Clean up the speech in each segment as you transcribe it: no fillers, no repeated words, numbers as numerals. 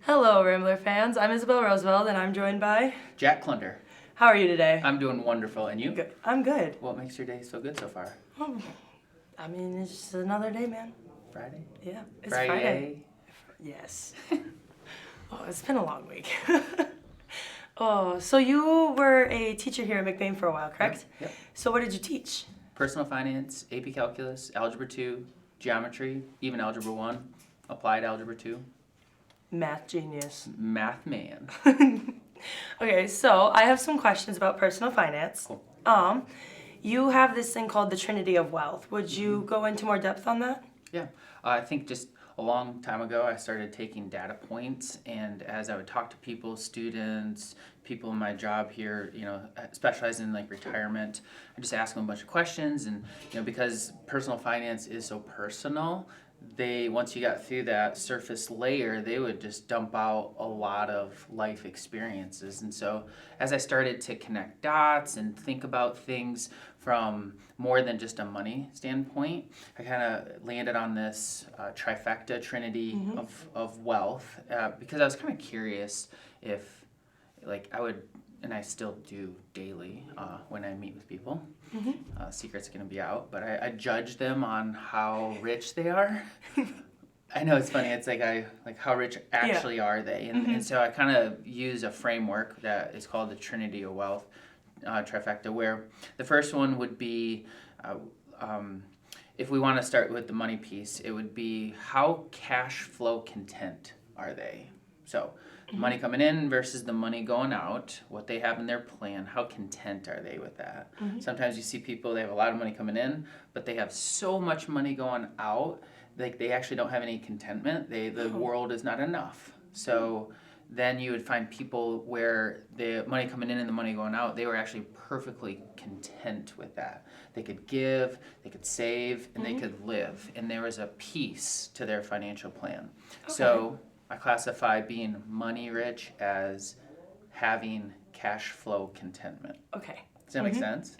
Hello, Rambler fans. I'm Isabel Roosevelt, and I'm joined by... Jack Klunder. How are you today? I'm doing wonderful. And you? Good. I'm good. What makes your day so good so far? Oh, I mean, it's just another day, man. Friday? Yeah, it's Friday. Yes. Oh, it's been a long week. Oh, so you were a teacher here at McBain for a while, correct? Yep. So what did you teach? Personal finance, AP calculus, algebra 2, geometry, even algebra 1, applied algebra 2. Math genius. Math man. Okay, so I have some questions about personal finance. Cool. You have this thing called the Trinity of Wealth. Would you go into more depth on that? Yeah. I think just a long time ago, I started taking data points, and as I would talk to people, students, people in my job here, specializing in like retirement, I just ask them a bunch of questions, and because personal finance is so personal, once you got through that surface layer, they would just dump out a lot of life experiences. And so as I started to connect dots and think about things from more than just a money standpoint, I kind of landed on this trifecta trinity of wealth because I was kind of curious if I would, and I still do daily when I meet with people. Secret's going to be out, but I judge them on how rich they are. I know it's funny. It's how rich actually are they? And so I kind of use a framework that is called the Trinity of Wealth trifecta, where the first one would be, if we want to start with the money piece, it would be how cash flow content are they? So money coming in versus the money going out, what they have in their plan, how content are they with that? Sometimes you see people, they have a lot of money coming in, but they have so much money going out, they actually don't have any contentment. The world is not enough. So then you would find people where the money coming in and the money going out, they were actually perfectly content with that. They could give, they could save, and they could live. And there was a peace to their financial plan. Okay. So I classify being money rich as having cash flow contentment. Okay. Does that make sense?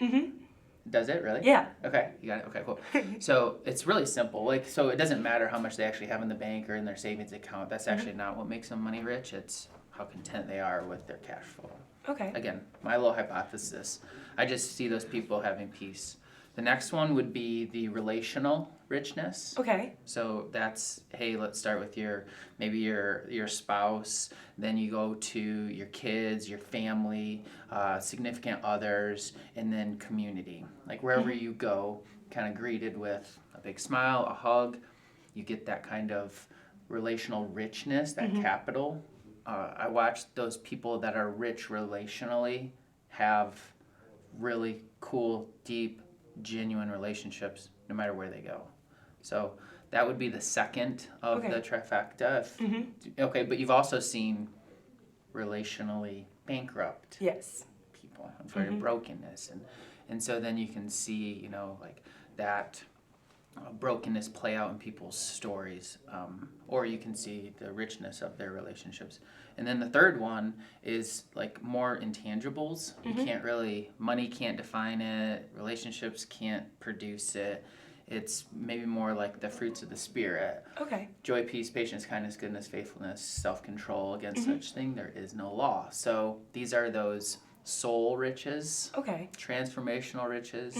Does it really? Yeah. Okay, you got it. Okay, cool. So it's really simple. So it doesn't matter how much they actually have in the bank or in their savings account. That's actually not what makes them money rich. It's how content they are with their cash flow. Okay. Again, my little hypothesis. I just see those people having peace. The next one would be the relational richness. Okay. So that's, hey, let's start with maybe your spouse, then you go to your kids, your family, significant others, and then community. Like wherever you go, kind of greeted with a big smile, a hug, you get that kind of relational richness, that capital. I watch those people that are rich relationally have really cool, deep, genuine relationships no matter where they go. So that would be the second of the trifecta. Okay, but you've also seen relationally bankrupt people for brokenness. And so then you can see, that brokenness play out in people's stories, or you can see the richness of their relationships. And then the third one is more intangibles. You can't really, money can't define it, relationships can't produce it. It's maybe more like the fruits of the spirit. Okay. Joy, peace, patience, kindness, goodness, faithfulness, self-control. Against such thing there is no law. So these are those soul riches, transformational riches.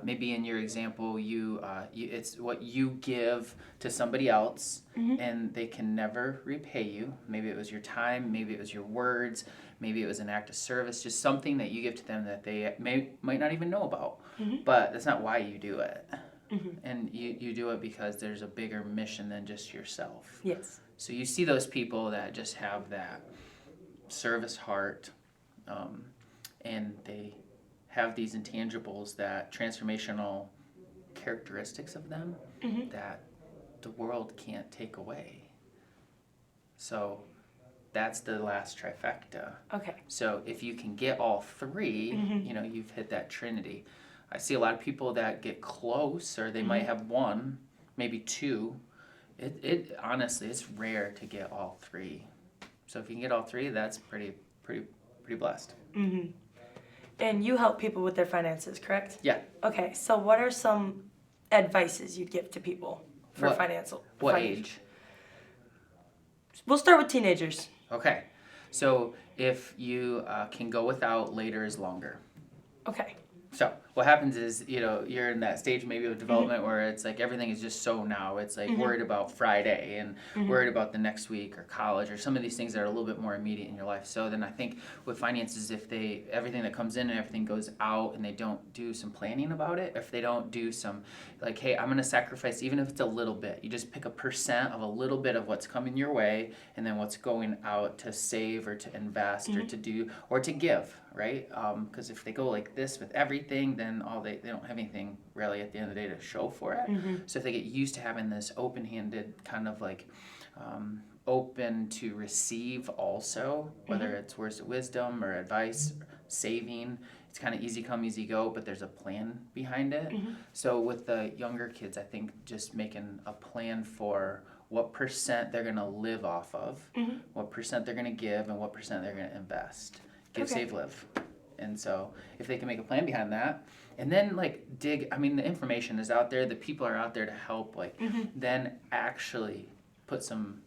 Maybe in your example, it's what you give to somebody else, and they can never repay you. Maybe it was your time, maybe it was your words, maybe it was an act of service, just something that you give to them that they might not even know about. But that's not why you do it. And you do it because there's a bigger mission than just yourself. Yes. So you see those people that just have that service heart, and they have these intangibles, that transformational characteristics of them that the world can't take away. So that's the last trifecta. Okay. So if you can get all three, you've hit that trinity. I see a lot of people that get close, or they might have one, maybe two. It honestly, it's rare to get all three. So if you can get all three, that's pretty blessed. And you help people with their finances, correct? Yeah. Okay, so what are some advices you'd give to people for financial? What age? We'll start with teenagers. Okay. So if you can go without, later is longer. Okay. So what happens is, you're in that stage maybe of development where it's like everything is just so now. It's like worried about Friday and worried about the next week or college or some of these things that are a little bit more immediate in your life. So then I think with finances, if everything that comes in and everything goes out and they don't do some planning about it, if they don't do some like, hey, I'm going to sacrifice, even if it's a little bit, you just pick a percent of a little bit of what's coming your way and then what's going out to save or to invest or to do or to give, right? Because if they go like this with everything, then they don't have anything really at the end of the day to show for it. So if they get used to having this open-handed kind of like open to receive also, whether it's words of wisdom or advice, saving, it's kind of easy come, easy go, but there's a plan behind it. So with the younger kids, I think just making a plan for what percent they're going to live off of, what percent they're going to give, and what percent they're going to invest. Give, save, live. And so if they can make a plan behind that, and then like the information is out there, the people are out there to help, like then actually put some,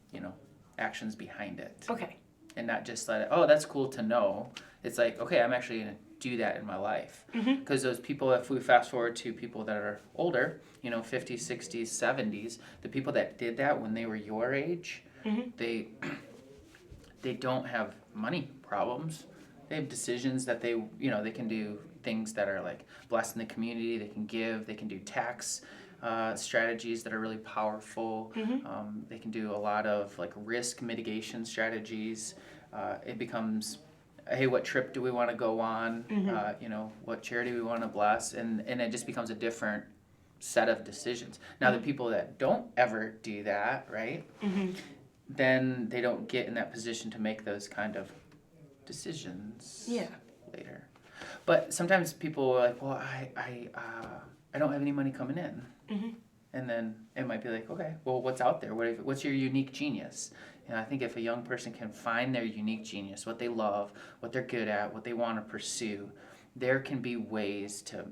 actions behind it. Okay. And not just let it, oh, that's cool to know. It's like, okay, I'm actually going to do that in my life. Because those people, if we fast forward to people that are older, 50s, 60s, 70s, the people that did that when they were your age, they don't have money problems. They have decisions that they can do things that are like blessing the community. They can give. They can do tax strategies that are really powerful. They can do a lot of like risk mitigation strategies. It becomes, hey, what trip do we want to go on? What charity we want to bless, and it just becomes a different set of decisions. Now the people that don't ever do that, right? Then they don't get in that position to make those kind of decisions later. But sometimes people are like, well, I don't have any money coming in. And then it might be like, okay, well, what's out there? What's your unique genius? And I think if a young person can find their unique genius, what they love, what they're good at, what they want to pursue, there can be ways to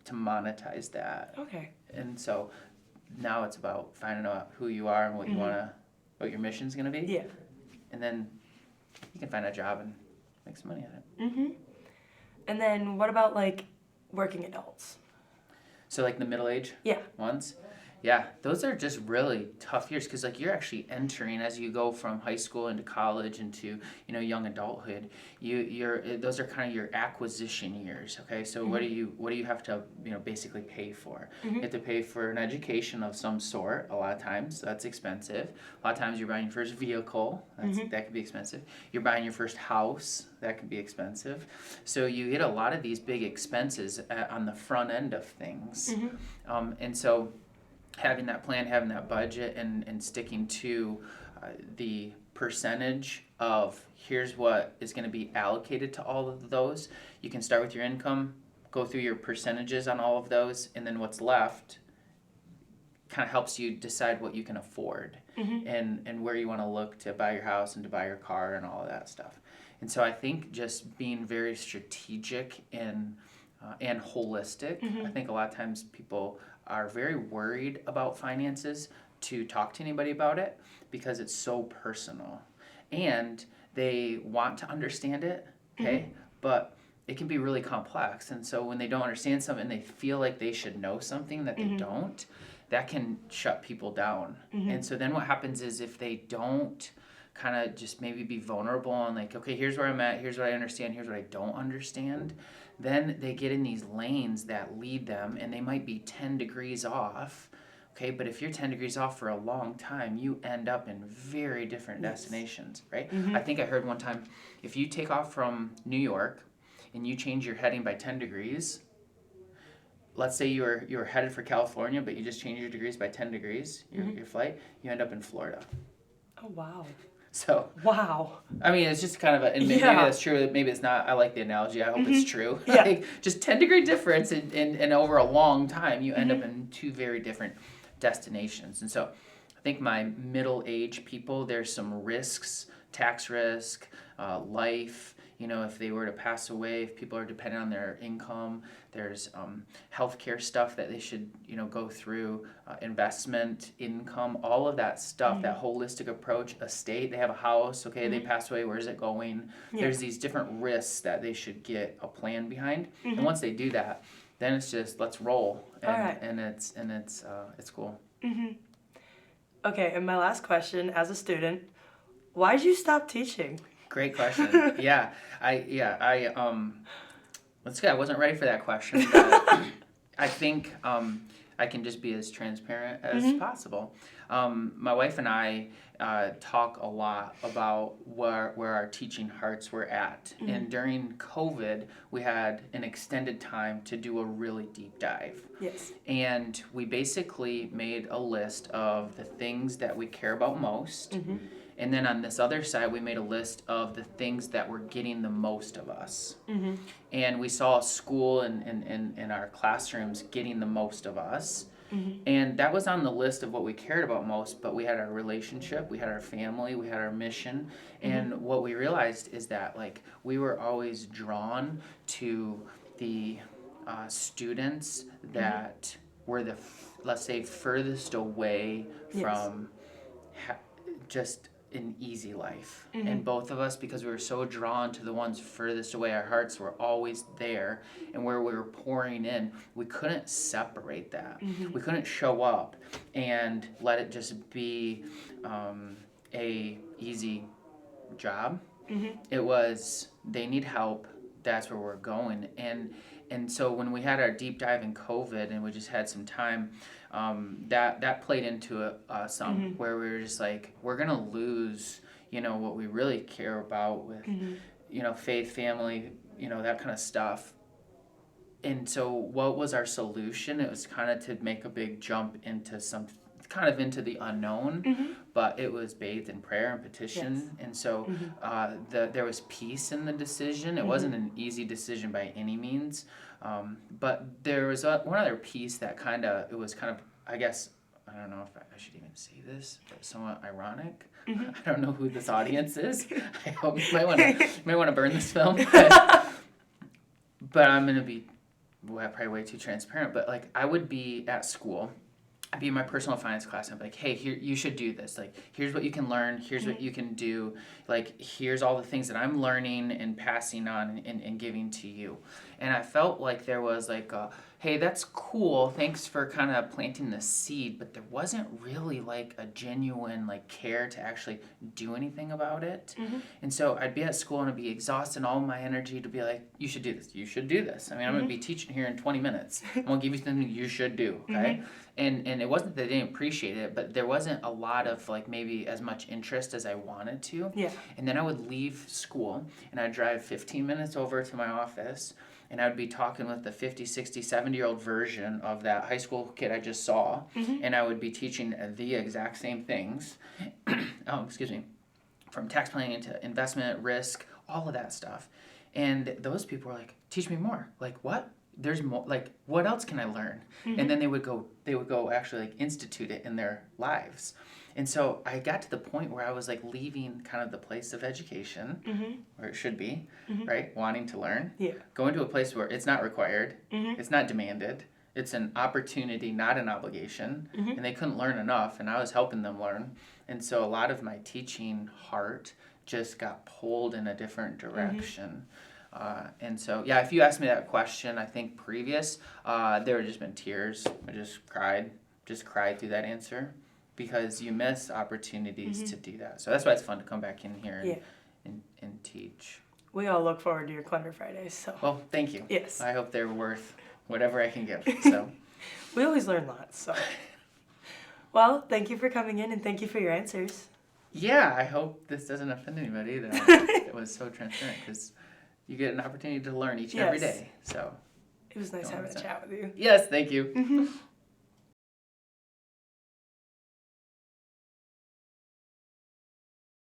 monetize that. Okay. And so now it's about finding out who you are and what you what your mission's going to be. Yeah. And then you can find a job and make some money at it. And then what about like working adults? So like the middle age ones? Yeah, those are just really tough years because like you're actually entering as you go from high school into college into young adulthood. Those are kind of your acquisition years. Okay, so what do you have to basically pay for? You have to pay for an education of some sort. A lot of times that's expensive. A lot of times you're buying your first vehicle. That can be expensive. You're buying your first house. That can be expensive. So you get a lot of these big expenses on the front end of things, and so having that plan, having that budget, and sticking to the percentage of here's what is going to be allocated to all of those. You can start with your income, go through your percentages on all of those, and then what's left kind of helps you decide what you can afford and where you want to look to buy your house and to buy your car and all of that stuff. And so I think just being very strategic and holistic. I think a lot of times people are very worried about finances to talk to anybody about it because it's so personal. And they want to understand it, okay? But it can be really complex. And so when they don't understand something and they feel like they should know something that they don't, that can shut people down. And so then what happens is if they don't kind of just maybe be vulnerable and like, okay, here's where I'm at, here's what I understand, here's what I don't understand, then they get in these lanes that lead them and they might be 10 degrees off. Okay, but if you're 10 degrees off for a long time, you end up in very different destinations, right? I think I heard one time, if you take off from New York and you change your heading by 10 degrees, let's say you're headed for California, but you just change your degrees by 10 degrees, your flight, you end up in Florida. Oh, wow. So, wow. I mean, it's just kind of and maybe that's true, maybe it's not. I like the analogy. I hope it's true. Like, just 10-degree difference and over a long time, you end up in two very different destinations. And so I think my middle-aged people, there's some risks, tax risk, life, if they were to pass away, if people are dependent on their income, there's healthcare stuff that they should, go through, investment, income, all of that stuff, that holistic approach, estate, they have a house, okay, they pass away, where's it going? Yeah. There's these different risks that they should get a plan behind. And once they do that, then it's just, let's roll. And, All right. and it's cool. Okay, and my last question as a student, why'd you stop teaching? Great question. Yeah, let's say I wasn't ready for that question, but I think I can just be as transparent as possible. My wife and I talk a lot about where our teaching hearts were at. And during COVID, we had an extended time to do a really deep dive. Yes. And we basically made a list of the things that we care about most. And then on this other side, we made a list of the things that were getting the most of us. And we saw school and our classrooms getting the most of us. And that was on the list of what we cared about most, but we had our relationship, we had our family, we had our mission. And what we realized is that we were always drawn to the students that were let's say, furthest away from just an easy life. And both of us, because we were so drawn to the ones furthest away, our hearts were always there, and where we were pouring in, we couldn't separate that. We couldn't show up and let it just be a easy job. It was, they need help, that's where we're going. And so when we had our deep dive in COVID and we just had some time, that played into it some, where we were just like, we're going to lose, what we really care about with, faith, family, that kind of stuff. And so what was our solution? It was kind of to make a big jump into into the unknown, but it was bathed in prayer and petition. Yes. And so there was peace in the decision. It wasn't an easy decision by any means, but there was one other piece that it was I guess, I don't know if I should even say this, but somewhat ironic. I don't know who this audience is. I hope you might want to burn this film, but I'm going to be probably way too transparent. But I would be at school, I'd be in my personal finance class, and I'd be like, hey, here, you should do this. Here's what you can learn. Here's what you can do. Here's all the things that I'm learning and passing on and giving to you. And I felt like there was hey, that's cool. Thanks for kind of planting the seed. But there wasn't really a genuine care to actually do anything about it. And so I'd be at school and I'd be exhausting all my energy to be like, you should do this. You should do this. I mean, I'm going to be teaching here in 20 minutes. I'm going to give you something you should do. Okay. And it wasn't that they didn't appreciate it, but there wasn't a lot of maybe as much interest as I wanted to. Yeah. And then I would leave school and I'd drive 15 minutes over to my office, and I would be talking with the 50, 60, 70-year-old version of that high school kid I just saw, and I would be teaching the exact same things. From tax planning to investment, risk, all of that stuff. And those people were like, teach me more. What? There's more, what else can I learn? And then they would go actually institute it in their lives. And so I got to the point where I was leaving kind of the place of education, where it should be, right? Wanting to learn. Yeah. Going to a place where it's not required, it's not demanded, it's an opportunity, not an obligation. And they couldn't learn enough, and I was helping them learn. And so a lot of my teaching heart just got pulled in a different direction. And so, if you asked me that question, I think previous, there would just been tears. I just cried through that answer, because you miss opportunities to do that. So that's why it's fun to come back in here and teach. We all look forward to your Klunder Fridays. So. Well, thank you. Yes. I hope they're worth whatever I can give. So. We always learn lots. So. Well, thank you for coming in, and thank you for your answers. Yeah, I hope this doesn't offend anybody that it was so transparent, because you get an opportunity to learn each and every day. So it was nice having a chat with you. Yes, thank you.